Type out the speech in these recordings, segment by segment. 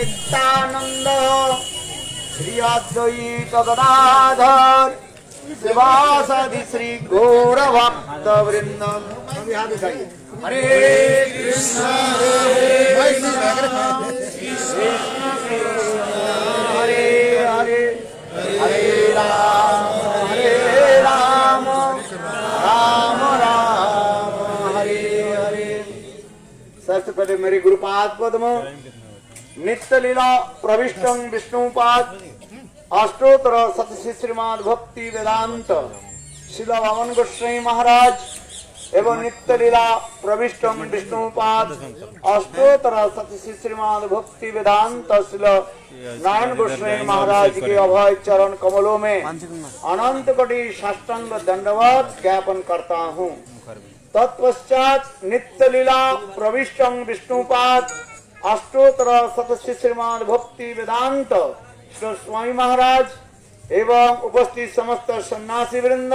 नित्यानंद श्री अद्वैत गदाधर शिवासादि श्री गौर भक्त वृंद। हरे कृष्ण हरे हरे हरे राम राम राम हरे हरे। सबसे पहले मेरे गुरुपाद पद्म नित्य लीला प्रविष्टं विष्णुपाद अष्टोत्तर सतश्री श्रीमद भक्ति वेदांत शिल वामन गोस्वामी महाराज एवं नित्य लीला प्रविष्टं विष्णुपाद अष्टोत्तर सतश्री श्रीमद भक्ति वेदांत शिल नारायण गोस्वामी महाराज के अभय चरण कमलों में अनंत कोटि साष्टांग दंडवत ज्ञापन करता हूँ। तत्पश्चात नित्य लीला प्रविष्टं विष्णुपाद अष्टोत्तर सतश्री श्रीमद भक्ति वेदांत स्वामी महाराज एवं उपस्थित समस्त सन्यासी वृंद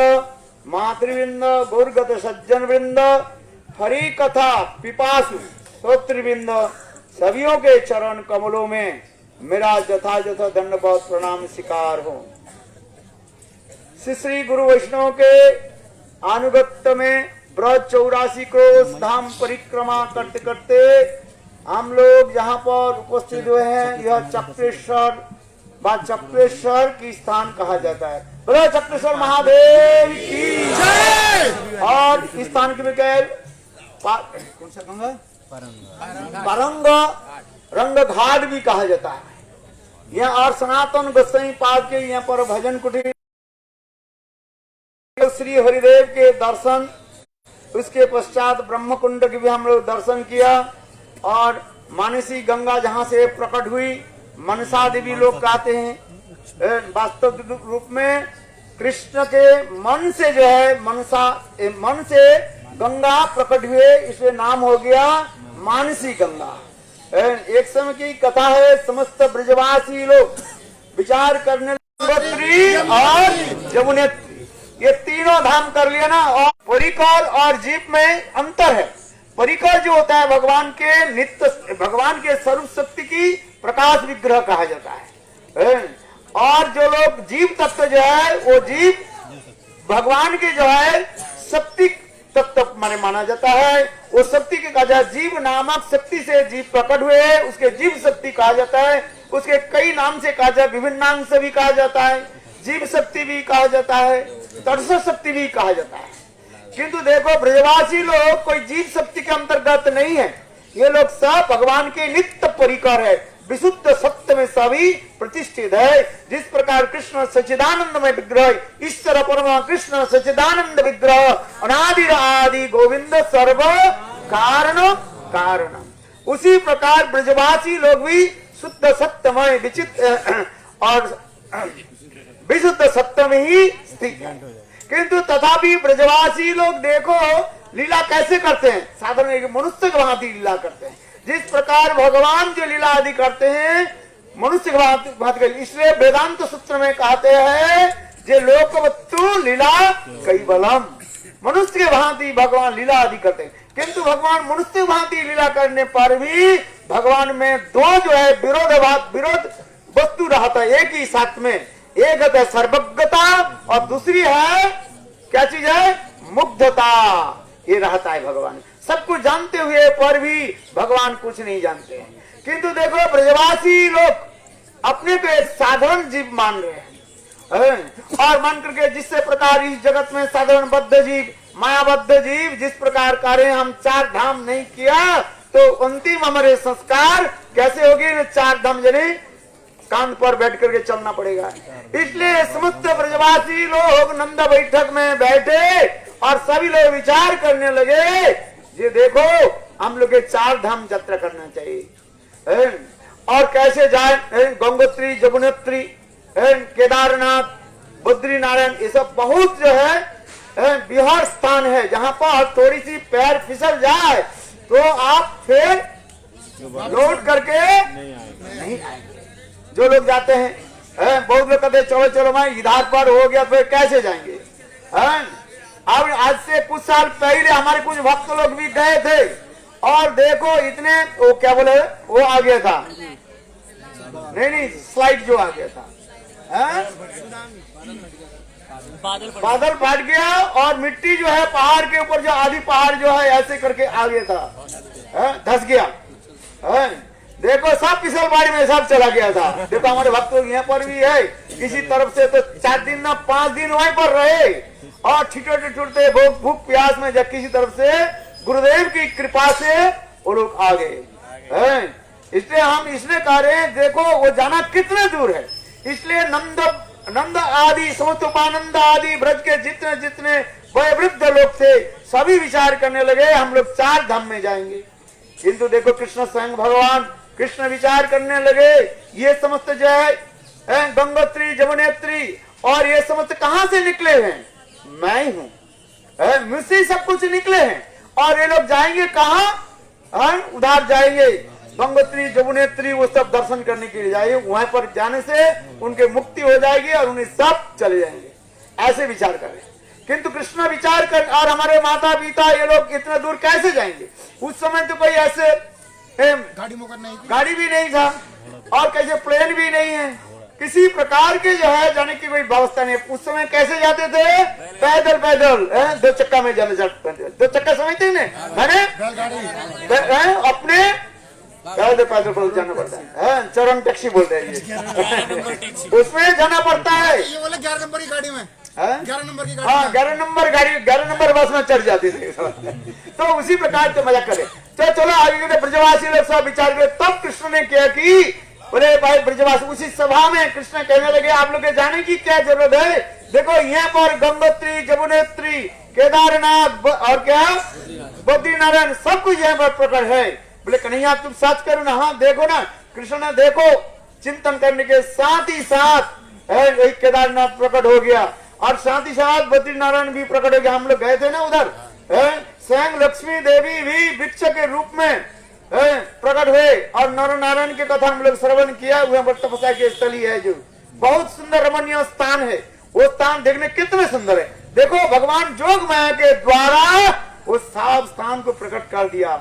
मातृवृंद गौरगत सज्जन वृंद हरि कथा पिपासु श्रोतृवृंद सभियों के चरण कमलों में मेरा यथायथ दंडवत प्रणाम स्वीकार हो। श्री गुरु वैष्णव के अनुगत्य में ब्रज 84 क्रोश धाम परिक्रमा करते करते हम लोग यहाँ पर उपस्थित हुए हैं। यह चक्रेश्वर चक्रेश्वर की स्थान कहा जाता है। बोलो चक्रेश्वर महादेव की जय। और इस स्थान के कौन सा परंग रंग घाट भी कहा जाता है। यह और सनातन गोस्वामी पाद के यहाँ पर भजन कुटीर श्री हरिदेव के दर्शन, उसके पश्चात ब्रह्म कुंड के भी हम लोग दर्शन किया और मानसी गंगा जहाँ से प्रकट हुई मनसा देवी लोग कहते हैं। वास्तव रूप में कृष्ण के मन से जो है मनसा मन से गंगा प्रकट हुए, इसलिए नाम हो गया मानसी गंगा। एक समय की कथा है, समस्त ब्रजवासी लोग विचार करने गंगोत्री और जमुनेत्री ये तीनों धाम कर लिया ना। और परिकर और जीव में अंतर है। परिकर जो होता है भगवान के नित्य भगवान के स्वरूप शक्ति की प्रकाश विग्रह कहा जाता है। और जो लोग जीव तत्व जो है वो जीव भगवान के जो है शक्ति तत्व माने माना जाता है। वो शक्ति के कहा जाता है जीव नामक शक्ति से जीव प्रकट हुए, उसके जीव शक्ति कहा जाता है। उसके कई नाम से कहा जाता है, विभिन्न नाम से भी कहा जाता है, जीव शक्ति भी कहा जाता है, तटस्थ शक्ति भी कहा जाता है। किंतु देखो ब्रजवासी लोग कोई जीव शक्ति के अंतर्गत नहीं है। ये लोग सब भगवान के नित्य परिकर है, विशुद्ध सत्य में सभी प्रतिष्ठित है। जिस प्रकार कृष्ण सच्चिदानंद में विग्रह ईश्वर परम कृष्ण सच्चिदानंद विग्रह अनादि आदि गोविंद सर्व कारण कारण, उसी प्रकार ब्रजवासी लोग भी शुद्ध सत्यमय विचित्र और विशुद्ध सत्य में ही स्थित है। किंतु तथापि ब्रजवासी लोग देखो लीला कैसे करते हैं, साधारण एक मनुष्य की भांति लीला करते हैं। जिस प्रकार भगवान जो लीला आदि करते हैं मनुष्य की भांति, इसलिए वेदांत सूत्र में कहते हैं जे लोकवत्तु लीला कैवलम, मनुष्य के भांति भगवान लीला आदि करते हैं। किंतु भगवान मनुष्य की भांति लीला करने पर भी भगवान में दो जो है विरोध वस्तु रहता है एक ही साथ में। एक है सर्वज्ञता और दूसरी है क्या चीज है, मुग्धता। ये रहता है भगवान सब कुछ जानते हुए पर भी भगवान कुछ नहीं जानते हैं। किंतु देखो ब्रजवासी लोग अपने को एक साधारण जीव मान रहे हैं और मान करके जिससे प्रकार इस जगत में साधारण बद्ध जीव मायाबद्ध जीव जिस प्रकार कार्य हम 4 धाम नहीं किया तो अंतिम हमारे संस्कार कैसे होगी। 4 धाम जने कान पर बैठ करके चलना पड़ेगा। इसलिए समस्त ब्रजवासी लोग नंदा बैठक में बैठे और सभी लोग विचार करने लगे ये देखो हम लोग 4 धाम यात्रा करना चाहिए और कैसे जाए। गंगोत्री जमुनेत्री केदारनाथ बद्रीनारायण ये सब बहुत जो है बिहार स्थान है जहाँ पर थोड़ी सी पैर फिसल जाए तो आप फिर लौट करके नहीं आएंगे। जो लोग जाते हैं बहुत लोग कहते चलो चलो मैं इधर पर हो गया फिर कैसे जाएंगे। अब आज से कुछ साल पहले हमारे कुछ भक्त लोग भी गए थे और देखो इतने वो क्या बोले वो आ गया था नहीं स्लाइड जो आ गया था, बादल फाट गया और मिट्टी जो है पहाड़ के ऊपर, जो आधी पहाड़ जो है ऐसे करके आ गया था, धस गया। देखो सब फिसलबाड़ी में सब चला गया था। देखो हमारे भक्त लोग यहाँ पर भी है, किसी तरफ से तो 4 दिन ना 5 दिन वहीं पर रहे और ठिठुरते ठिठुरते भूख प्यास में, जब किसी तरफ से गुरुदेव की कृपा से वो लोग आ गए। इसलिए हम इसलिए कह रहे हैं, देखो वो जाना कितने दूर है। इसलिए नंद आदि समस्त उपानंद आदि ब्रज के जितने जितने वयोवृद्ध लोग थे सभी विचार करने लगे हम लोग 4 धाम में जाएंगे। किंतु देखो कृष्ण स्वयं भगवान कृष्ण विचार करने लगे, ये समस्त जो है गंगोत्री जमुनेत्री और ये समस्त कहां से निकले हैं, मैं ही हूं, मुझसे सब कुछ निकले हैं। और ये लोग जाएंगे कहां, उधर जाएंगे गंगोत्री जमुनेत्री, वो सब दर्शन करने के लिए जाएंगे। वहां पर जाने से उनके मुक्ति हो जाएगी और उन्हें सब चले जाएंगे, ऐसे विचार करें। किंतु कृष्ण विचार कर, और हमारे माता पिता ये लोग इतना दूर कैसे जाएंगे। उस समय तो कोई ऐसे गाड़ी भी नहीं था और कैसे प्लेन भी नहीं है, किसी प्रकार के जो है जाने की कोई व्यवस्था नहीं। उस समय कैसे जाते थे, पैदल पैदल, 2 चक्का में जाने जाते, 2 चक्का समझते हैं मैंने, अपने पैदल पैदल जाना पड़ता है, चरण टैक्सी बोलते हैं, उसमें जाना पड़ता है। ये बोले 11 नंबर की गाड़ी में, 11 नंबर की गाड़ी, हाँ 11 नंबर गाड़ी, 11 नंबर बस में चढ़ जाती थी। तो उसी प्रकार से मजा करे। तो चलो आगे के ब्रजवासी लोग सब विचार करे। तब कृष्ण ने क्या की, बोले भाई ब्रजवासी, उसी सभा में कृष्ण कहने लगे आप लोग जाने की क्या जरूरत है। देखो यहाँ पर गंगोत्री जमुनेत्री केदारनाथ और क्या बद्रीनारायण सब कुछ यहाँ पर प्रकट है। बोले कन्हैया तुम सच करो ना। हाँ देखो ना, कृष्ण ने देखो चिंतन करने के साथ ही साथ केदारनाथ प्रकट हो गया और साथ ही साथ बद्रीनारायण भी प्रकट हो गया। हम लोग गए थे ना उधर, स्वयं लक्ष्मी देवी भी वृक्ष के रूप में प्रकट हुए और नर नारायण के कथा हम लोग श्रवण किया। वहाँ पर तपस्या की स्थली है, जो बहुत सुंदर रमणीय स्थान है। वो स्थान देखने कितने सुंदर है। देखो भगवान जोग माया के द्वारा उस सब स्थान को प्रकट कर दिया।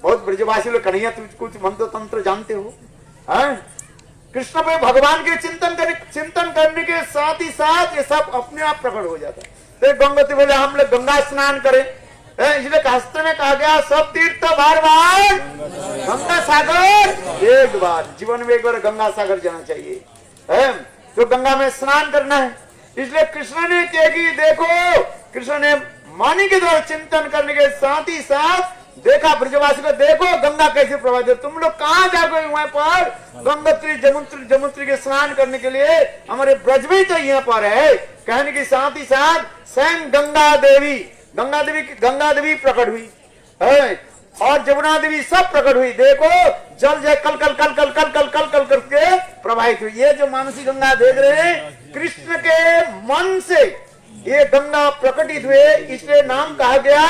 बहुत ब्रजवासी लोग कन्हैया तुम कुछ मंत्र तंत्र जानते हो। कृष्ण पे भगवान के चिंतन करने के साथ ही साथ ये सब अपने आप प्रकट हो जाता है। तो गंगोत्री बोले हम लोग गंगा स्नान करें, इसलिए शास्त्र में कहा गया सब तीर्थ बार बार गंगा सागर एक बार, जीवन में एक बार गंगा सागर जाना चाहिए। तो गंगा में स्नान करना है। इसलिए कृष्ण ने क्या की, देखो कृष्ण ने वाणी के द्वारा चिंतन करने के साथ ही साथ देखा ब्रजवासी को, देखो गंगा कैसे प्रवाहित है। तुम लोग कहाँ जाओगे वहां पर गंगोत्री जमुनेत्री के स्नान करने के लिए, हमारे ब्रज में तो यहाँ पर है। कहने के साथ ही साथ स्वयं गंगा देवी प्रकट हुई और जमुना देवी सब प्रकट हुई। देखो जल जय कल कल कल कल कल कल कल कल करके प्रवाहित हुई। ये जो मानसी गंगा देख रहे हैं, कृष्ण के मन से ये गंगा प्रकटित हुए, इसलिए नाम कहा गया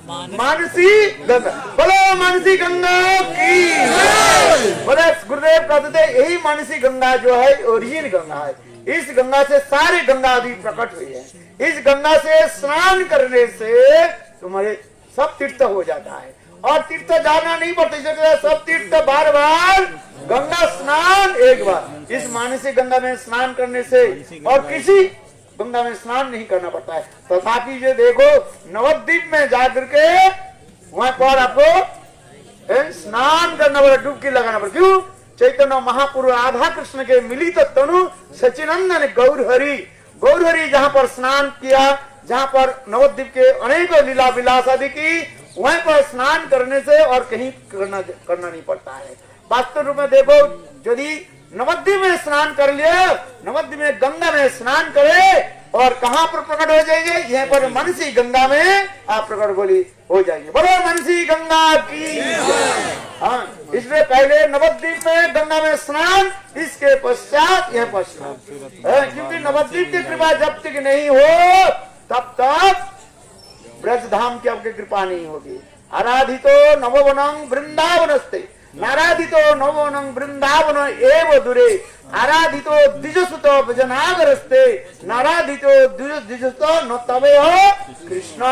मानसी गंगा। बोलो मानसी गंगा की, बोले गुरुदेव कहते थे यही मानसी गंगा जो है ओरिजिन गंगा है। इस गंगा से सारे गंगा भी प्रकट हुई है। इस गंगा से स्नान करने से तुम्हारे सब तीर्थ हो जाता है और तीर्थ जाना नहीं पड़ता। सब तीर्थ बार बार, गंगा स्नान एक बार। इस मानसी गंगा में स्नान करने से और किसी गंगा में स्नान नहीं करना पड़ता है। तथापि जो देखो नवद्वीप में जाकर के वहां पर आपको स्नान करना पड़ा, डुबकी लगाना पड़ा। क्यों? चैतन्य महापुरुष राधा कृष्ण के मिलित तनु सचिनंदन गौरहरि जहाँ पर स्नान किया, जहाँ पर नवद्वीप के अनेक लीला विलास आदि की, वहीं पर स्नान करने से और कहीं करना नहीं पड़ता है। वास्तव रूप में देखो यदि नवद्वीप में स्नान कर लिया, नवद्वीप में गंगा में स्नान करे और कहाँ पर प्रकट हो जाएंगे, यहाँ पर मनसी गंगा में आप प्रकट बोली हो जाएंगे। बोलो मनसी गंगा की। हाँ, इसलिए पहले नवद्वीप में गंगा में स्नान, इसके पश्चात यहाँ पर स्नान। क्योंकि नवद्वीप की कृपा जब तक नहीं हो तब तक ब्रज धाम की आपकी कृपा नहीं होगी। आराधितो नववनं वृंदावनस्ते नाराधितो नववनं वृंदावन एव दूरे आराधितो द्विजसुतो भजनागरस्ते नाराधितो द्विजसुतो न तवे हो कृष्ण।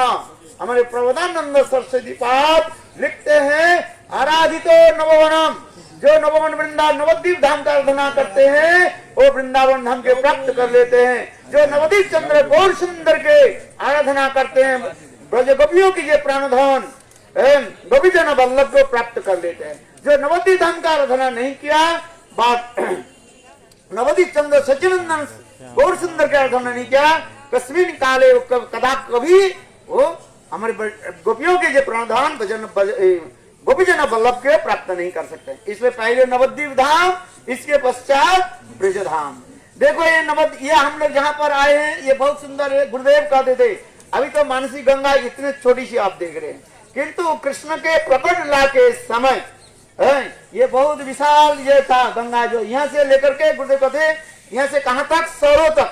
हमारे प्रबोधानंद सरस्वती पाद लिखते हैं आराधितो नववनम, जो नववन वृंदावन नवद्वीप धाम का आराधना करते हैं वो वृंदावन धाम के प्राप्त कर लेते हैं। जो नवदीप चंद्र गौर सुंदर के आराधना करते हैं ब्रज गोपियों की ये प्राणधन गोपी जन वल्लभ को प्राप्त कर लेते हैं। जो नवद्वीप धाम का आराधना नहीं किया बात नवदीप चंद्र सच्चिदानंद गौर सुंदर के आराधना नहीं किया कस्मिन काले कदा कभी वो हमारे गोपियों के जो प्राणधन भजन गोपी जन वल्लभ के प्राप्त नहीं कर सकते। इसलिए पहले नवद्वीप धाम इसके पश्चात ब्रज धाम। देखो ये हम लोग जहाँ पर आए हैं ये बहुत सुंदर है। गुरुदेव कहते थे अभी तो मानसी गंगा इतने छोटी सी आप देख रहे हैं किंतु कृष्ण के प्रकट ला के समय ये बहुत विशाल ये था गंगा जो यहाँ से लेकर के गुरुदेव कहते यहाँ से कहाँ तक सौरों तक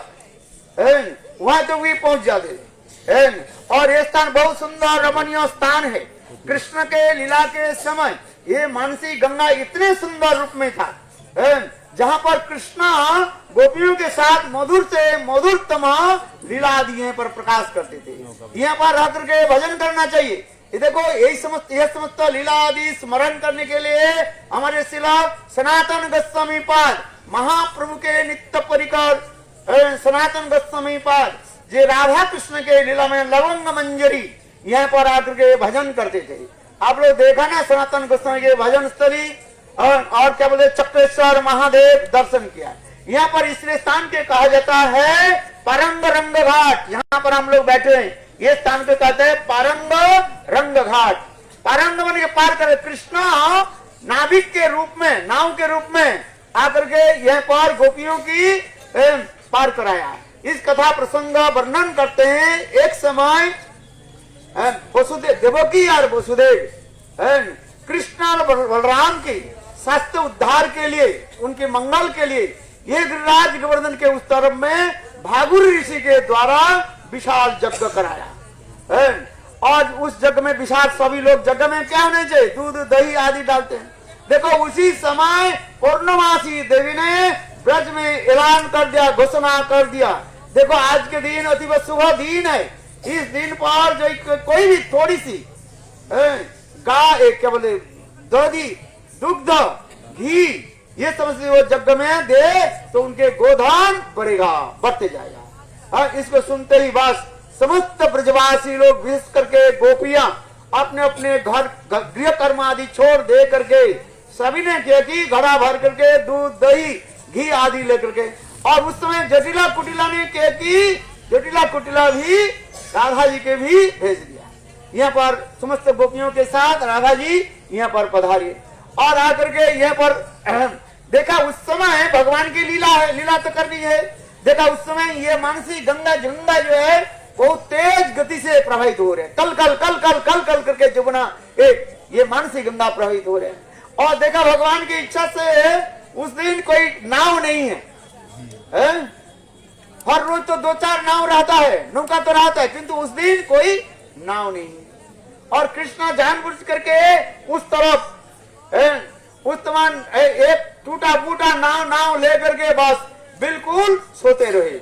वहां तो भी पहुंच जाते थे। और ये स्थान बहुत सुंदर रमणीय स्थान है। कृष्ण के लीला के समय ये मानसी गंगा इतने सुंदर रूप में था जहाँ पर कृष्ण गोपियों के साथ मधुर से मधुरतम लीला आदि पर प्रकाश करते थे। यहाँ पर रह करके भजन करना चाहिए। ये देखो यही समस्त लीला आदि स्मरण करने के लिए हमारे शिला सनातन गोस्वामी पाद महाप्रभु के नित्य परिकर सनातन गोस्वामी पाद जे राधा कृष्ण के लीला में लवंग मंजरी यहाँ पर आकर के भजन करते थे। आप लोग देखा ना सनातन गोस्वामी के भजन स्थली और क्या बोलते चक्रेश्वर महादेव दर्शन किया। यहाँ पर इसलिए स्थान के कहा जाता है पारंग रंग घाट। यहाँ पर हम लोग बैठे हैं ये स्थान को कहते हैं पारंग रंग घाट। पारंग मन के पार करे कृष्ण नाविक के रूप में नाव के रूप में आकर के यहाँ पर गोपियों की पार कराया। इस कथा प्रसंग वर्णन करते हैं एक समय वसुदेव देवकी और वसुदेव कृष्ण और बलराम के शास्त्र उद्धार के लिए उनके मंगल के लिए ये गिरिराज गोवर्धन के उस तरफ में भागुर ऋषि के द्वारा विशाल यज्ञ कराया और उस यज्ञ में विशाल सभी लोग यज्ञ में क्या होने चाहिए दूध दही आदि डालते हैं। देखो उसी समय पूर्णमासी देवी ने ब्रज में ऐलान कर दिया घोषणा कर दिया। देखो आज के दिन अति शुभ दिन है। इस दिन पर जो कोई भी थोड़ी सी गाय क्या बोले दही दुग्ध घी ये समझ वो यज्ञ में दे तो उनके गोधन बढ़ेगा बढ़ते जाएगा। इसको सुनते ही बस समस्त ब्रजवासी लोग विशेष करके गोपियां अपने अपने घर गृह कर्म आदि छोड़ दे करके सभी ने क्या कि घड़ा भर करके दूध दही घी आदि लेकर के और उस समय जटिला कुटिला ने क्या कि जटिला कुटिला भी राधा जी के भी भेज दिया। यहाँ पर समस्त गोपियों के साथ राधा जी यहाँ पर पधारे और आकर के यहाँ पर देखा उस समय भगवान की लीला है। लीला तो करनी है। देखा उस समय ये मानसी गंगा गंगा जो है बहुत तेज गति से प्रवाहित हो रहे हैं। कल कल कल कल कल कल करके जमुना ये मानसी गंगा प्रवाहित हो रहे हैं। और देखा भगवान की इच्छा से उस दिन कोई नाव नहीं है, हर रोज तो 2-4 नाव रहता है नौका तो रहता है किंतु उस दिन कोई नाव नहीं है। और कृष्णा जानबूझ करके उस तरफ उस तमान एक टूटा फूटा नाव लेकर के बस बिल्कुल सोते रहे।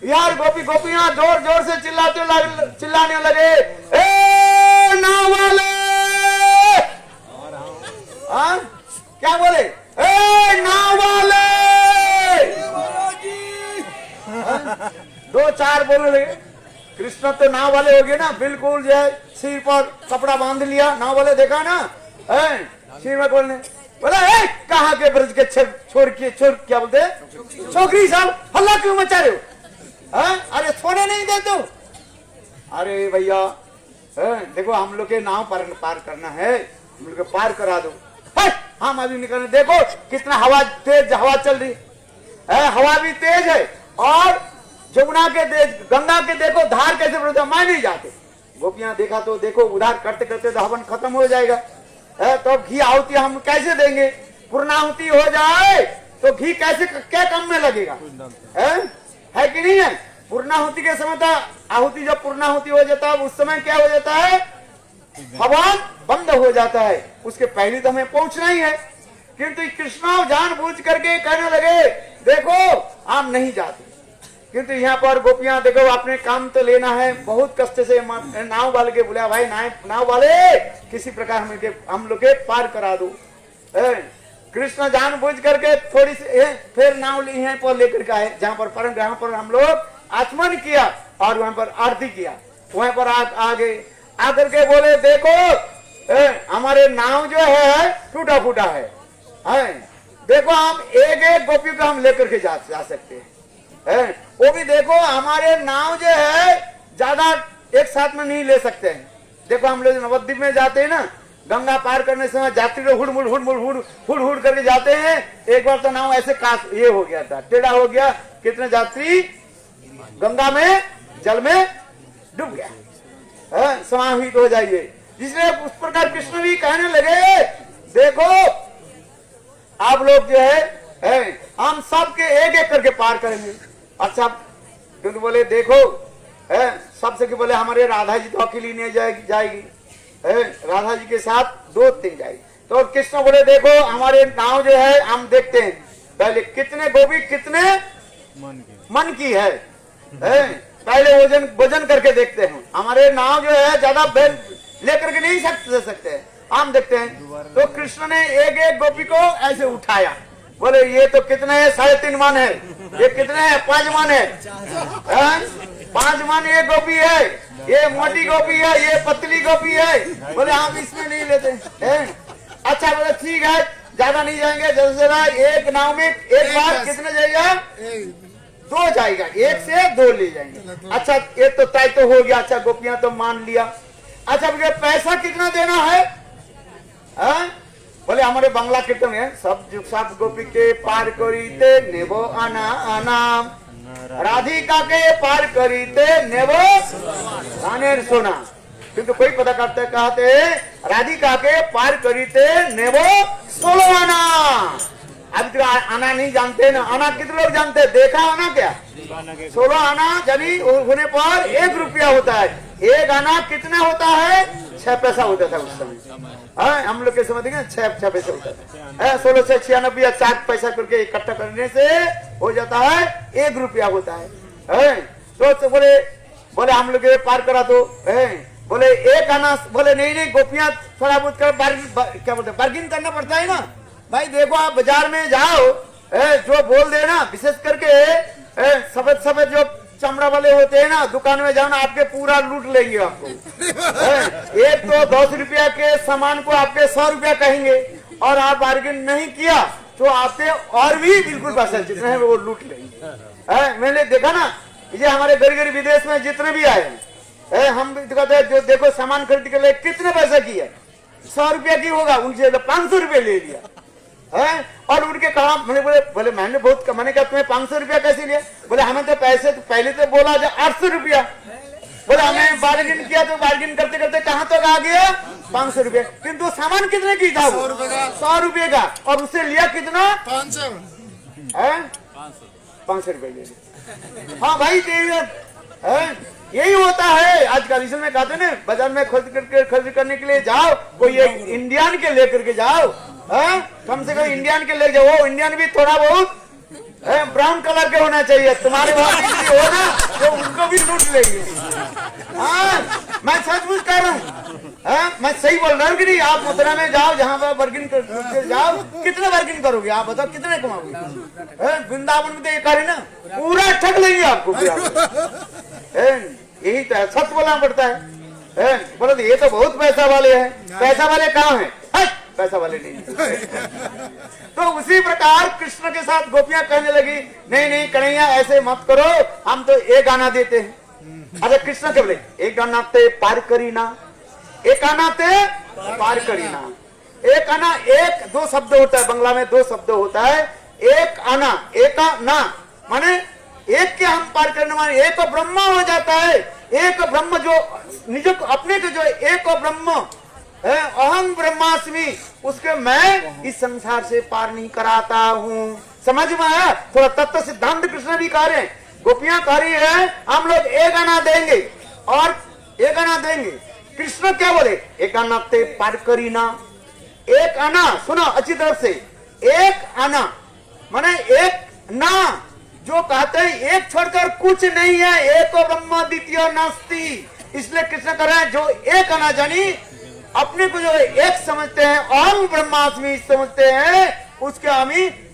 यार गोपियां जोर जोर से चिल्लाने लगे ए नाव वाले क्या बोले ए नाव वाले 2-4 बोलने लगे। कृष्ण तो नाव वाले हो गए ना बिल्कुल जो है सिर पर कपड़ा बांध लिया। नाव वाले देखा ना सिर में बोलने बोला कहाँ के ब्रज के छोड़ क्या बोलते छोकरी साहब हल्ला क्यों मचा रहे हो? अरे छोड़े नहीं दे तू। अरे भैया देखो हम लोग के नाव पार करना है हम लोग पार करा दो। हम अभी निकलने देखो कितना हवा तेज हवा चल रही है। हवा भी तेज है और जमुना के गंगा के देखो धार कैसे बढ़ते मैं नहीं जाते। गोपियां देखा तो देखो उधार करते करते तो हवन खत्म हो जाएगा। तो घी आहुति हम कैसे देंगे? पूर्णाहुति हो जाए तो घी कैसे क्या काम में लगेगा? है कि नहीं है? पूर्णाहुति के समय था आहुति जब पूर्णाहुति हो जाता है उस समय क्या हो जाता है हवन बंद हो जाता है। उसके पहले तो हमें पहुंचना ही है किंतु कृष्ण जानबूझ करके कहने लगे देखो हम नहीं जाते। किंतु यहाँ पर गोपियां देखो अपने काम तो लेना है, बहुत कष्ट से नाव वाले के बुलाया, भाई नाव वाले किसी प्रकार हम लोग के पार करा दो। कृष्ण जानबूझ करके थोड़ी सी फिर नाव ली है पर लेकर के आए, जहाँ पर हम लोग आचमन किया और वहां पर आरती किया, वहां पर आगे आकर के बोले देखो हमारे नाव जो है टूटा फूटा है, देखो हम एक गोपी को हम लेकर के जा सकते हैं, वो भी देखो हमारे नाव जो है ज्यादा एक साथ में नहीं ले सकते हैं। देखो हम लोग नवद्वीप में जाते हैं ना, गंगा पार करने समय यात्री लोग हुड़ करके जाते हैं। एक बार तो नाव ऐसे ये हो गया था, टेढ़ा हो गया, कितने यात्री गंगा में जल में डूब गया, समाहित हो जाइए। इसलिए उस प्रकार कृष्ण भी कहने लगे देखो आप लोग जो है हम सबके एक करके पार करेंगे। अच्छा क्योंकि बोले देखो सबसे के बोले हमारे राधा जी तो अकेली नहीं जाएगी, राधा जी के साथ 2-3 जाएगी। तो कृष्ण बोले देखो हमारे नाव जो है हम देखते हैं पहले कितने गोपी कितने मन की है, पहले वजन करके देखते हैं। हमारे नाव जो है ज्यादा लेकर के नहीं सकते हम देखते हैं। तो कृष्ण ने एक गोपी को ऐसे उठाया, बोले ये तो कितने है 3.5 मन है, ये कितने है 5 मन है, 5 मन ये गोपी है, ये मोटी गोपी है, ये पतली गोपी है, बोले हम इसमें नहीं लेते हैं। अच्छा बोले ठीक है ज्यादा नहीं जाएंगे, जल्द से जल्द एक नाव में एक बार कितने जाएगा 2 जाएगा, 1 से 2 ले जाएंगे। अच्छा ये तो तय तो हो गया, अच्छा गोपियां तो मान लिया। अच्छा बोले पैसा कितना देना है, बोले हमारे बांग्ला कीर्तन है सब गोपी के पार करीते नेबो आना राधिका के पार करीते नेबो रानेर सोना, किंतु कोई पता करते कहते राधिका के पार करीते नेबो 16 आना। अब तो आना नहीं जानते ना, आना कितने लोग जानते, देखा आना क्या 16 आना यानी होने पर 1 रुपया होता है, 1 आना कितना होता है 6 पैसा होता था उस समय, हम लोग के समय देखें 6 पैसे होता था, 16 से 96 या 4 पैसा करके इकट्ठा करने से हो जाता है 1 रुपया होता है। तो बोले हम लोग पार करा तो बोले 1 आना, बोले नहीं गोपियां थोड़ा बहुत कर क्या बोलते बार्गिन करना पड़ता है ना भाई। देखो आप बाजार में जाओ जो बोल दे ना, विशेष करके सफेद जो चमड़ा वाले होते हैं ना, दुकान में जाओ ना आपके पूरा लूट लेंगे आपको। एक तो 10 रुपया के सामान को आपके 100 रुपया कहेंगे और आप बार्गेन नहीं किया तो आपके और भी बिल्कुल पैसे जितने हैं वो लूट लेंगे। मैंने देखा ना ये हमारे गरीब विदेश में जितने भी आए हैं, हम कहते हैं जो देखो सामान खरीद के लिए कितने पैसे की है, 100 रुपया की होगा, उनसे 500 रुपया ले लिया और उनके कहा बोले मैंने बहुत मैंने कहा तुम्हें 500 रुपया कैसे लिया, बोले हमें तो पैसे तो पहले तो बोला 800 रुपया, बोले हमें बार्गेन किया तो बार्गेन करते करते कहाँ तक आ गया 500 रुपया, किंतु सामान कितने की था 100 रुपये का और उससे लिया कितना 500 रुपये ले लिया। हाँ भाई यही होता है आजकल। इसमें कहते ना बाजार में खर्च करने के लिए जाओ, कोई एक इंडियन के लेकर के जाओ, कम से कम इंडियन के ले जाओ, इंडियन भी थोड़ा बहुत ब्राउन कलर के होना चाहिए, तुम्हारे वहां हो ना तो उनको भी लूट लेंगे। मैं सचमुच कह रहा हूँ, मैं सही बोल रहा हूँ कि नहीं। आप मथुरा में जाओ, जहाँ पर बार्गिन कर जाओ, कितने बार्गिन करोगे आप बताओ, कितने कमाओगे। वृंदावन में तो ये करे ना पूरा ठग लेंगे आपको, यही तो सच बोलना पड़ता है। बोलो तो ये तो बहुत पैसा वाले हैं, पैसा वाले कहाँ हैं, पैसा वाले नहीं। तो उसी प्रकार कृष्ण के साथ गोपियां कहने लगी नहीं कन्हैया ऐसे मत करो, हम तो 1 आना देते हैं। अच्छा कृष्ण के बोले 1 आना ते पार करीना, 1 आना ते पार करीना। 1 आना 1-2 शब्द होता है, बंगला में 2 शब्द होता है। 1 आना 1 आना माने 1 के हम पार करने वाले, 1 ब्रह्म हो जाता है। 1 ब्रह्म जो निज अपने के जो 1 ब्रह्म अहम ब्रह्मास्मि, उसके मैं इस संसार से पार नहीं कराता हूँ। समझ में आया? थोड़ा तत्व सिद्धांत कृष्ण भी कह रहे हैं, गोपियां कह रही है हम लोग 1 आना देंगे और 1 आना देंगे। कृष्ण क्या बोले 1 आना ते पार करीना। 1 आना सुनो अच्छी तरफ से, 1 आना माने 1 ना जो कहते हैं एक छोड़कर कुछ नहीं है, एको ब्रह्म द्वितीय नास्ति। इसलिए कृष्ण कह रहे हैं जो एक आना जानी, अपने को जो एक समझते हैं, अहम ब्रह्मास्मि समझते हैं,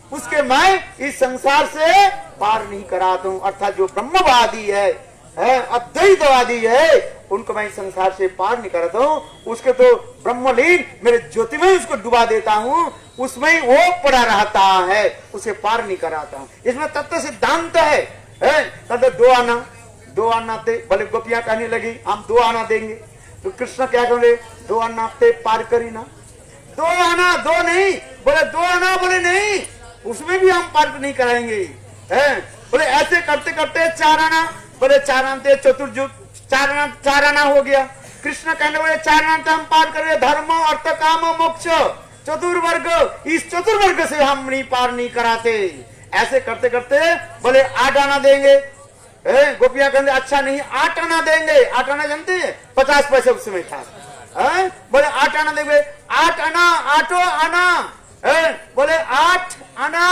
उसके मैं इस संसार से पार नहीं कराता हूँ। अर्थात जो ब्रह्मवादी है, अद्वैतवादी है, उनको मैं इस संसार से पार नहीं कराता हूँ। उसके तो ब्रह्मलीन मेरे ज्योति में उसको डुबा देता हूँ, उसमें ही वो पड़ा रहता है, उसे पार नहीं कराता हूँ। इसमें तत्व सिद्धांत है। कहते दो आना थे, भले गोपियां कहने लगी हम 2 आना देंगे, तो कृष्ण क्या करेंगे, 2 आना थे पार करी ना, 2 आना, 2 नहीं, बोले 2 आना, बोले नहीं, उसमें भी हम पार नहीं कराएंगे। बोले ऐसे करते करते 4 आना, बोले 4 आना थे चतुर्युग, 4 आना हो गया। कृष्ण कहने बोले 4 आना तो हम पार करेंगे, धर्म अर्थ काम मोक्ष चतुर्वर्ग, इस चतुर्वर्ग से हम नहीं पार नहीं कराते। ऐसे करते करते बोले 8 आना देंगे। गोपियां कहते अच्छा नहीं, 8 आना देंगे। 8 आना जानते हैं, 50 पैसे उस समय था। बोले 8 आना देंगे, 8 आना, 8 आना, बोले 8 आना,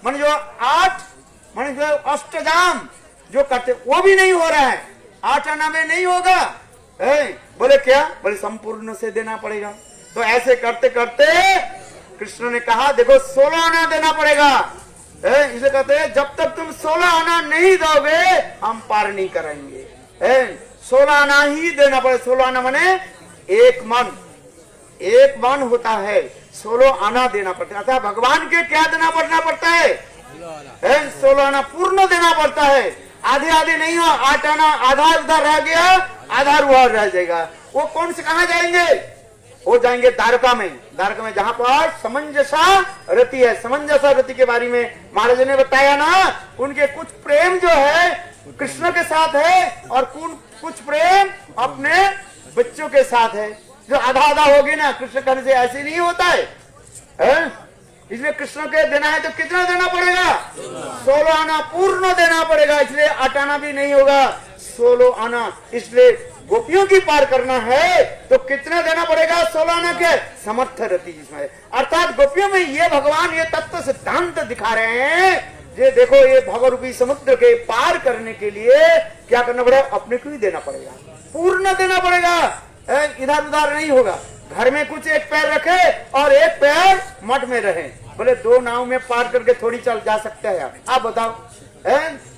मान जो 8 मान जो अष्टजाम जो करते वो भी नहीं हो रहा है, 8 आना में नहीं होगा। बोले क्या, बोले संपूर्ण से देना पड़ेगा। तो ऐसे करते करते कृष्ण ने कहा देखो 16 आना देना पड़ेगा। इसे कहते हैं जब तक तुम 16 आना नहीं दोगे हम पार नहीं करेंगे। 16 आना ही देना पड़ेगा। 16 आना माने एक मन होता है, 16 आना देना पड़ता है। अतः भगवान के क्या देना पड़ता है, 16 आना पूर्ण देना पड़ता है। आधे नहीं हो, 8 आना आधा उधर रह गया, आधा उधर रह जाएगा। वो कौन से कहा जाएंगे, वो जाएंगे द्वारका में जहां पर समंजसा रति है। समंजसा रति के बारे में महाराज ने बताया ना, उनके कुछ प्रेम जो है कृष्ण के साथ है और कुछ प्रेम अपने बच्चों के साथ है। जो आधा आधा होगी ना, कृष्ण कहने से ऐसे नहीं होता है। इसलिए कृष्ण के देना है तो कितना देना पड़ेगा, 16 आना पूर्ण देना पड़ेगा। इसलिए 8 आना भी नहीं होगा, 16 आना। इसलिए गोपियों की पार करना है तो कितना देना पड़ेगा, 16 आना के समर्थ रति जिसमें। अर्थात गोपियों में ये भगवान ये तत्व सिद्धांत दिखा रहे हैं। ये देखो, ये भवरूपी समुद्र के पार करने के लिए क्या करना पड़ेगा, अपने को ही देना पड़ेगा, पूर्ण देना पड़ेगा। इधर उधर नहीं होगा। घर में कुछ एक पैर रखे और एक पैर मठ में रहे, बोले 2 नाव में पार करके थोड़ी चल जा सकते हैं आप बताओ।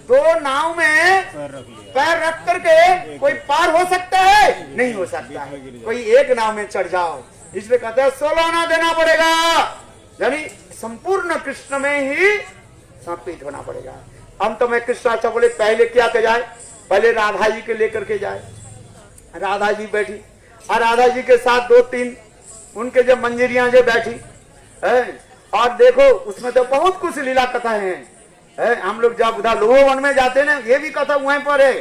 2 नाव में पैर रख करके कोई पार हो सकता है, नहीं हो सकता है। कोई एक नाव में चढ़ जाओ। इसलिए कहते हैं 16 आना देना पड़ेगा, यानी संपूर्ण कृष्ण में ही समर्पित होना पड़ेगा। हम तो मैं कृष्ण अच्छा बोले पहले क्या कर जाए, पहले राधा जी के लेकर के जाए। राधा जी बैठी और राधा जी के साथ 2-3 उनके जो मंजरियां जो बैठी और देखो उसमें तो बहुत कुछ लीला कथा है। हम लोग जब उधर लोहवन में जाते ना, ये भी कथा वहीं पर है।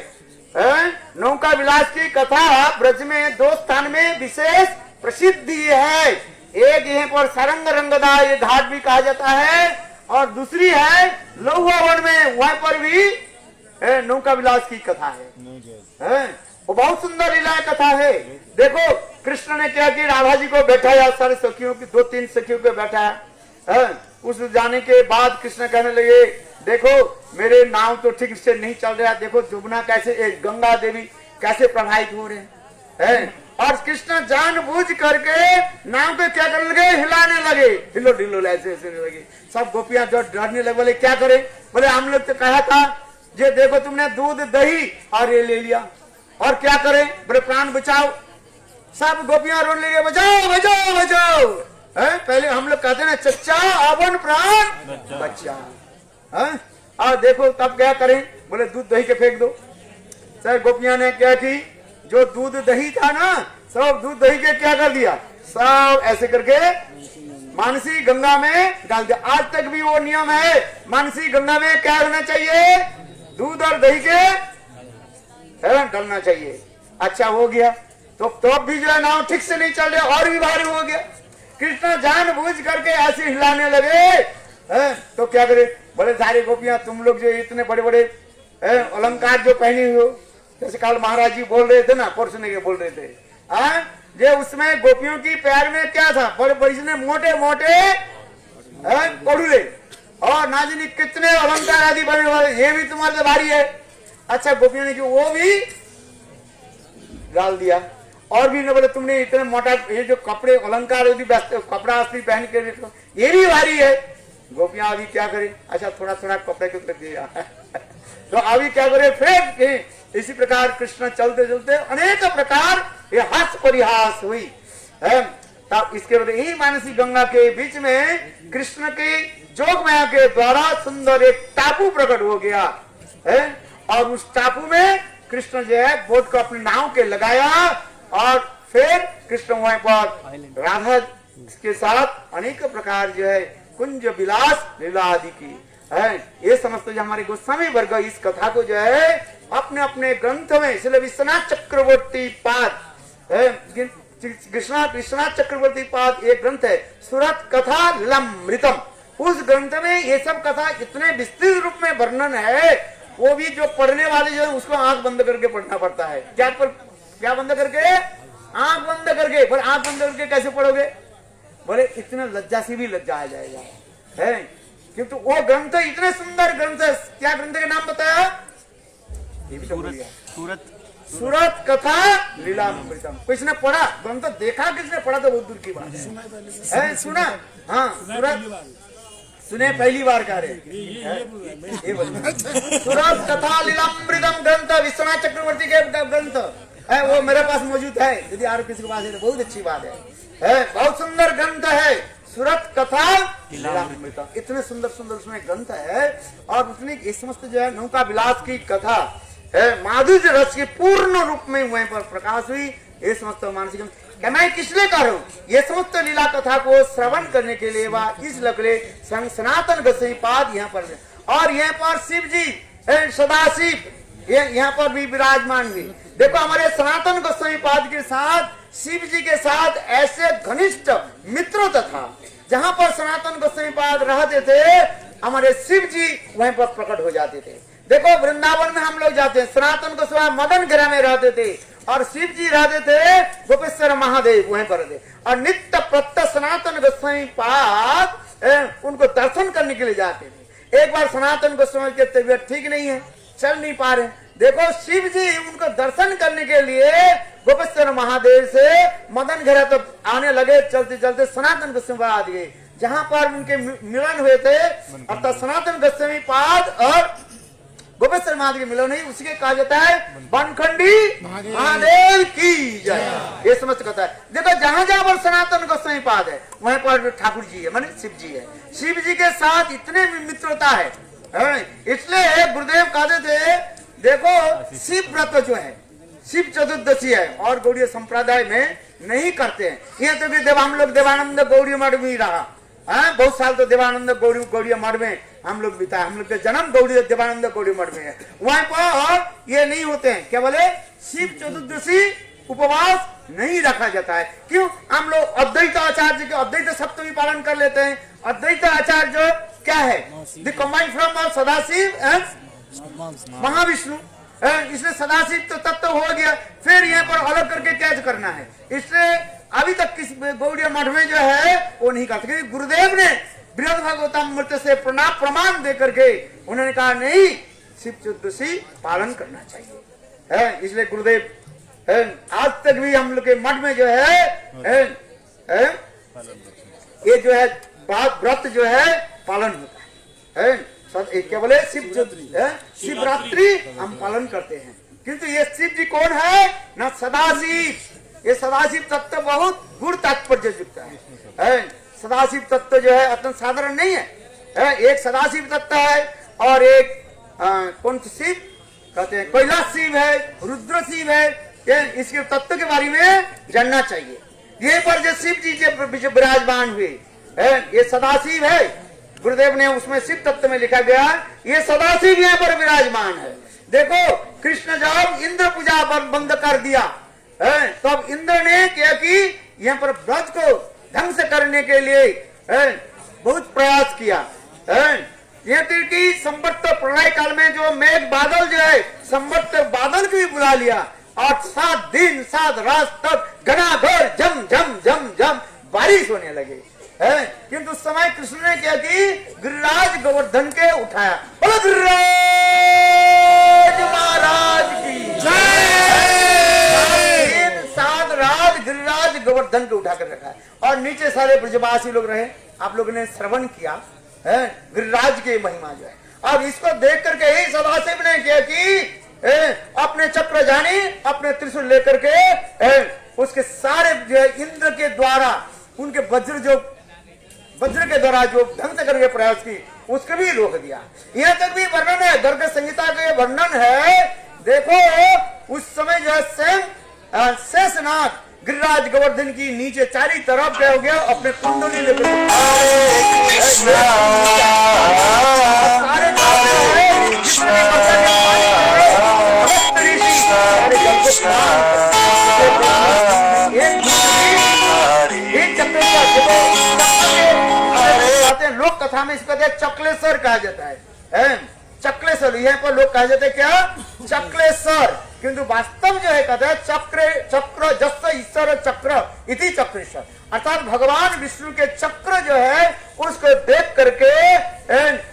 नौका विलास की कथा ब्रज में 2 स्थान में विशेष प्रसिद्धि है। एक यहाँ पर सरंग रंगदा ये घाट भी कहा जाता है, और दूसरी है लोहवन में, वहीं पर भी नौका विलास की कथा है। वो बहुत सुंदर लीला कथा है। देखो कृष्ण ने क्या कि राधा जी को बैठाया, सारे सखियों की 2-3 सखियों को बैठाया। उस जाने के बाद कृष्ण कहने लगे देखो मेरे नाव तो ठीक से नहीं चल रहा, देखो जुबना कैसे, गंगा देवी कैसे प्रभावित हो रहे हैं। और कृष्ण जानबूझ करके नाव को क्या करने लगे, हिलाने लगे, हिलो ढिलो ऐसे लगे। सब गोपियां जो डरने लगे, बोले क्या करे, बोले हम लोग तो कहा था ये देखो तुमने दूध दही और ये ले लिया, और क्या करें, बोले प्राण बचाओ। सब गोपियां रोने लगे, बचाओ बचाओ बचाओ। पहले हम लोग कहते ना चच्चा अपन प्राण बचा। और देखो तब क्या करें, बोले दूध दही के फेंक दो। सर गोपियां ने क्या की, जो दूध दही था ना, सब दूध दही के क्या कर दिया, सब ऐसे करके मानसी गंगा में डाल दिया। आज तक भी वो नियम है, मानसी गंगा में क्या होना चाहिए, दूध और दही के डालना चाहिए। अच्छा हो गया, तो भी जो है नाव ठीक से नहीं चल रहा, और भी भारी हो गया। कृष्ण जानबूझ करके ऐसे हिलाने लगे। तो क्या करे, बड़े सारे गोपियां तुम लोग जो इतने बड़े बड़े अलंकार जो पहनी हो, जैसे कल महाराज जी बोल रहे थे ना, परसों के बोल रहे थे, ये उसमें गोपियों की पैर में क्या था, बड़े बड़े मोटे मोटे कोड़ुले, और ना जाने कितने अलंकार आदि बने हुए, ये भी तुम्हारे से भारी है। अच्छा गोपियों ने वो भी गाल दिया। और भी न बोले तुमने इतने मोटा ये जो कपड़े अलंकार कपड़ा अस्त्री पहन के ये भी भारी है। गोपियां अभी क्या करें, अच्छा थोड़ा थोड़ा कपड़े को तक दिया तो अभी क्या करे, फिर इसी प्रकार कृष्ण चलते चलते अनेक प्रकार ये हास परिहास हुई है। तब इसके बाद यही मानसी गंगा के बीच में कृष्ण के जोग माया के द्वारा सुंदर एक टापू प्रकट हो गया है। और उस टापू में कृष्ण जो है बोट को अपने नाव के लगाया और फिर कृष्ण वहीं पर राधा के साथ अनेक प्रकार जो है कुंज विलास लीला आदि की है। ये समझते जो हमारे गोस्वामी वर्ग इस कथा को जो है अपने अपने ग्रंथ में, इसलिए विश्वनाथ चक्रवर्ती पाद विश्वनाथ चक्रवर्ती पाद एक ग्रंथ है सुरत कथा लीलामृतम। उस ग्रंथ में ये सब कथा इतने विस्तृत रूप में वर्णन है, वो भी जो पढ़ने वाले जो है उसको आंख बंद करके पढ़ना पड़ता है। क्या बंद करके? आंख बंद करके। पर आंख बंद करके कैसे पढ़ोगे? बोले इतना लज्जा से भी लज्जा आ जाएगा है, क्योंकि वो ग्रंथ इतने सुंदर ग्रंथ है। क्या ग्रंथ का नाम बताया? ये भी तो सूरत कथा लीलामृतम। किसने पढ़ा ग्रंथ? देखा किसने? पढ़ा तो बहुत दूर की बात है। सुना? हाँ सूरत सुने पहली बार कह रहे। सूरत कथा लीलामृतम ग्रंथ विश्वनाथ चक्रवर्ती के ग्रंथ है, वो मेरे पास मौजूद है। यदि और किसी के पास है तो बहुत अच्छी बात है। बहुत सुंदर ग्रंथ है सूरत कथा लीलामृतम। इतने सुंदर सुंदर उसमें ग्रंथ है। और उसने ये समस्त जो है नौका विलास की कथा है, माधुर्य रस की पूर्ण रूप में वहीं पर प्रकाश हुई। ये समस्त मानसिक क्या मैं किसलिए कर रहा हूँ? ये समस्त लीला कथा को श्रवण करने के लिए वा इस लकड़े सनातन गोसाई पाद यहाँ पर। और यहाँ पर शिव जी सदाशिव यहाँ पर भी विराजमान हुए। देखो हमारे सनातन गोसाई पाद के साथ शिव जी के साथ ऐसे घनिष्ठ मित्रता था। जहाँ पर सनातन गोसाई पाद रहते थे हमारे शिव जी वहीं पर प्रकट हो जाते थे। देखो वृंदावन में हम लोग जाते हैं, सनातन गोसाई मदन गिरा में रहते थे और शिव जी रहते थे गोपेश्वर महादेव वहीं पर थे। और नित्य प्रत्यह सनातन गोसाई पाद उनको दर्शन करने के लिए जाते थे। एक बार सनातन गोसाई की तबीयत ठीक नहीं है, चल नहीं पा रहे, देखो शिव जी उनको दर्शन करने के लिए गोपेश्वर महादेव से मदन घेरा तो आने लगे। चलते चलते सनातन गोस्वामी पाद गए, जहां पर उनके मिलन हुए थे। अर्थात सनातन गोस्वामी पाद और गोपेश्वर महादेव के मिलन हुई, उसके कहा जाता है बनखंडी महादेव की जय। ये समझ कथा है। देखो जहां जहां पर सनातन गोस्वामी पाद है वहीं पर ठाकुर जी है, माने शिव जी है। शिव जी के साथ इतने मित्रता है, इसलिए गुरुदेव कहते थे देखो शिव व्रत जो है शिव चतुर्दशी है और गौड़ीय संप्रदाय में नहीं करते हैं। ये तो कि हम लोग देवानंद गौड़ी मठ में ही रहा, बहुत साल तो देवानंद गौड़ी मठ में हम लोग बिताए। हम लोग का जन्म गौड़ी देवानंद गौड़ी मठ में है। वहीं पर ये नहीं होते हैं, क्या बोले शिव चतुर्दशी उपवास नहीं रखा जाता है। क्यों? हम लोग अद्वैत आचार्य के अद्वैत सप्तमी पालन कर लेते हैं। अद्वैत आचार्य जो क्या है the combined from Sadashiv and Mahavishnu, इसलिए सदाशिव तो तत्व हो गया। फिर यहाँ पर अलग करके क्या करना है? इसलिए अभी तक किस गौड़ीय मठ में जो है वो नहीं करते, क्योंकि गुरुदेव ने बृहद भागवतामृत से प्रमाण दे करके उन्होंने कहा नहीं शिव चतुर्दशी पालन करना चाहिए। इसलिए गुरुदेव आज तक भी हम लोग के मठ में जो है ये जो है व्रत जो है पालन होता है। क्या बोले शिवरात्रि हम पालन करते हैं। किंतु ये शिव जी कौन है? ना सदाशिव। ये सदाशिव तत्व बहुत गुण तात्पर्य युक्त है। सदाशिव तत्व जो है अत्यंत साधारण नहीं है। एक सदाशिव तत्व है और एक कौन सी शिव कहते हैं कैलाश शिव है, रुद्र शिव है। इसके तत्व के बारे में जानना चाहिए। ये पर जो शिव जी जो विराजमान हुए ये सदाशिव है। गुरुदेव ने उसमें शिव तत्व में लिखा गया ये सदाशिव यहाँ पर विराजमान है। देखो कृष्ण जब इंद्र पूजा बंद कर दिया तब इंद्र ने क्या कि यहाँ पर ब्रज को ढंग से करने के लिए बहुत प्रयास किया। यहाँ की संवत्त प्रलय काल में जो मेघ बादल जो है संवत्त बादल को भी बुला लिया और 7 दिन 7 रात तक घनाघोर झम झम झम झम बारिश होने लगे। है, किंतु उस समय कृष्ण ने क्या की, गिरिराज गोवर्धन के उठाया। बोलो गिरिराज महाराज की जय। सात रात गिरिराज गोवर्धन को उठाकर रखा है और नीचे सारे ब्रजवासी लोग रहे। आप लोगों ने श्रवण किया है गिरिराज की महिमा जो है। अब इसको देख करके ही सदाशिव ने क्या की, अपने चक्र जानी, अपने त्रिशूल लेकर के उसके सारे जो है इंद्र के द्वारा उनके वज्र के द्वारा जो ध्वंस करने के प्रयास की, उसको भी रोक दिया। यहाँ तक भी वर्णन है, गर्ग संहिता का ये वर्णन है। देखो उस समय जो है शेषनाग गिरिराज गोवर्धन की नीचे चारी तरफ क्या हो गया, अपने कुंडली लेकर लोक कथा में इसको चक्लेश्वर कहा जाता है। चक्लेश्वर, यहाँ पर लोग कहा जाते हैं क्या, चक्लेश्वर, किंतु वास्तव जो है कहते हैं चक्र जस्य ईश्वर चक्र इति चक्रेश्वर, अर्थात भगवान विष्णु के चक्र जो है उसको देख करके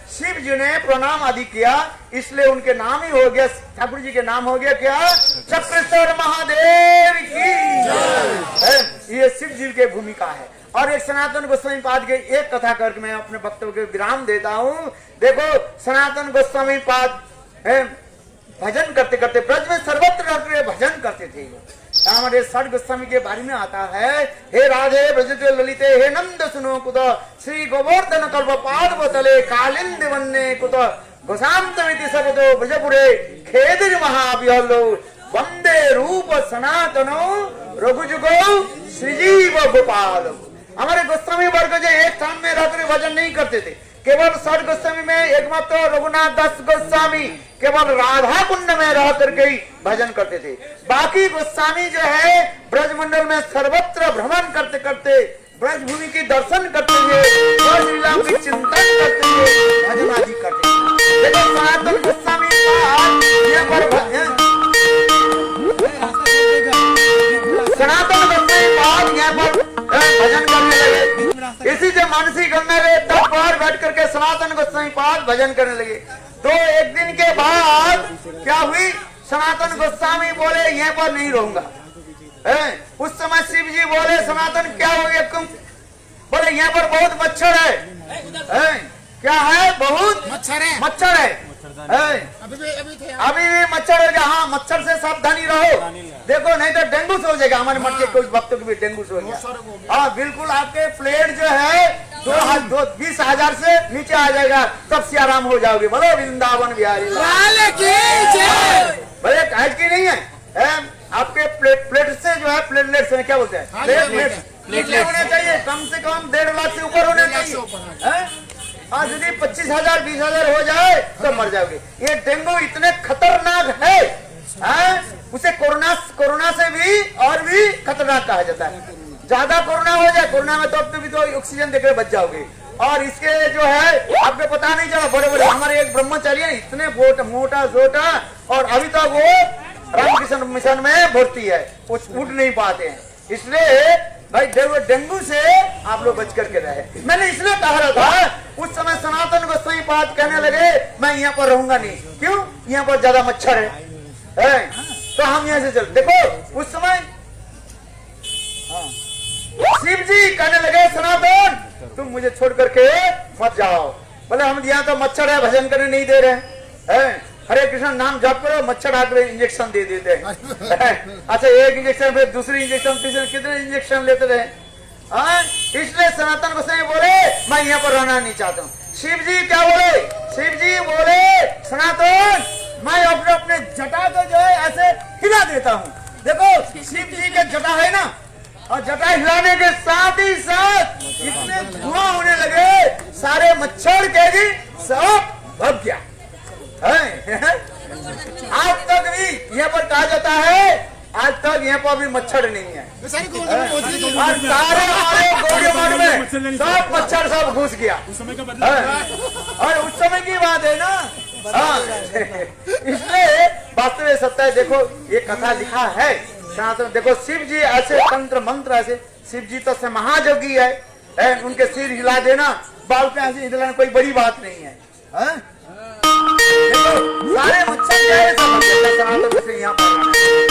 शिव जी ने प्रणाम आदि किया, इसलिए उनके नाम ही हो गया, ठाकुर जी के नाम हो गया क्या, चक्रेश्वर महादेव की। ये शिव जी की भूमिका है। और एक सनातन गोस्वामी पाद के एक कथा करके मैं अपने वक्तव्य के विराम देता हूँ। देखो सनातन गोस्वामी पाद भजन करते करते ब्रज में सर्वत्र रहकर भजन करते थे। हमारे षड गोस्वामी के बारे में आता है, हे राधे ब्रजते ललिते हे नंद सुनो कुत श्री गोवर्धन कल्प पाद बतले कालिंद वन्ने कुत गोसांतमिति सबदो ब्रजपुरे खेदिर महाविहलो वंदे रूप सनातनो रघुजुगो श्रीजीव गोपाल। हमारे गोस्वामी वर्ग जो एक स्थान में रहकर भजन नहीं करते थे, केवल षड गोस्वामी में एकमात्र रघुनाथ दास गोस्वामी केवल राधा कुंड में रह करके ही भजन करते थे। बाकी गोस्वामी जो है ब्रजमंडल में सर्वत्र भ्रमण करते करते ब्रजभूमि की दर्शन करते हुए ब्रज लीला की चिंतन करते हुए भजन आदि करते थे। देखो सनातन गोस्वामी सनातन गोस्वामी यहाँ पर भजन करने लगे। इसी से मानसी गंगा के तट पर बैठ करके सनातन गोस्वामी पाद भजन करने लगे। तो एक दिन के बाद क्या हुई, सनातन गोस्वामी बोले यहाँ पर नहीं रहूंगा। उस समय शिव जी बोले सनातन क्या हो गया तुम, बोले यहाँ पर बहुत मच्छर है। क्या है, बहुत मच्छर है। अभी भी मच्छर हो गया। हाँ, मच्छर से सावधानी रहो, देखो नहीं तो डेंगू से हो जाएगा। हमारे मठ के कुछ भक्तों को भी डेंगू से हो गया। हाँ बिल्कुल, आपके प्लेट जो है 20,000 से नीचे आ जाएगा, तब से आराम हो जाओगे। बोलो वृंदावन बिहारी भले काज की नहीं है। आपके प्लेट से जो है प्लेटलेट्स में क्या बोलते हैं, प्लेटलेट्स होने चाहिए कम से कम 1.5 लाख से ऊपर होने चाहिए। हाँ, यदि 25,000 20,000 हो जाए तो मर जाओगे। ये डेंगू इतने खतरनाक है, उसे कोरोना से भी और भी खतरनाक कहा जाता है। ज्यादा कोरोना हो जाए, कोरोना में तो अब भी तो ऑक्सीजन देकर बच जाओगे। और इसके जो है आपको पता नहीं चला, बड़े बड़े हमारे एक ब्रह्मचारी है, इतने मोटा जोटा, और अभी तक वो रामकृष्ण मिशन में भर्ती है, कुछ उठ नहीं पाते हैं। इसलिए भाई डेंगू से आप लोग बच करके रहे। मैंने इसलिए कह रहा था, उस समय सनातन गोस्वामी पाद कहने लगे मैं यहाँ पर रहूंगा नहीं। क्यों, यहाँ पर ज्यादा मच्छर है। तो हम यहाँ से चल। देखो उस समय शिव जी कहने लगे सनातन तुम मुझे छोड़ करके मत जाओ। बोले हम यहाँ तो मच्छर है, भजन करने नहीं दे रहे हैं। हरे कृष्ण नाम जप करो, मच्छर आकर इंजेक्शन दे देते हैं। अच्छा, एक इंजेक्शन फिर दूसरी इंजेक्शन, तीसरे कितने इंजेक्शन लेते रहे। इसलिए सनातन गोस्वामी बोले मैं यहाँ पर रहना नहीं चाहता हूँ। शिव जी क्या बोले, शिव जी बोले सनातन मैं अपने जटा को जो है ऐसे हिला देता हूँ। देखो शिव जी के जटा है ना, और जटा हिलाने के साथ ही साथ इतने धुआं होने लगे, सारे मच्छर के जी सब भग गया। आज तक भी यहाँ पर कहा जाता है, आज तक यहाँ पर भी मच्छर नहीं है। और सारे हमारे गौड़ी मठ में सब मच्छर सब घुस गया। और उस समय की बात है ना। इसलिए वास्तव में सत्य है। देखो ये कथा लिखा है, देखो शिव जी ऐसे तंत्र मंत्र ऐसे, शिव जी तो महायोगी है। उनके सिर हिला देना, बाल पे ऐसे हिलाना कोई बड़ी बात नहीं है। देखो, सारे मुझसे सनातन से यहाँ पर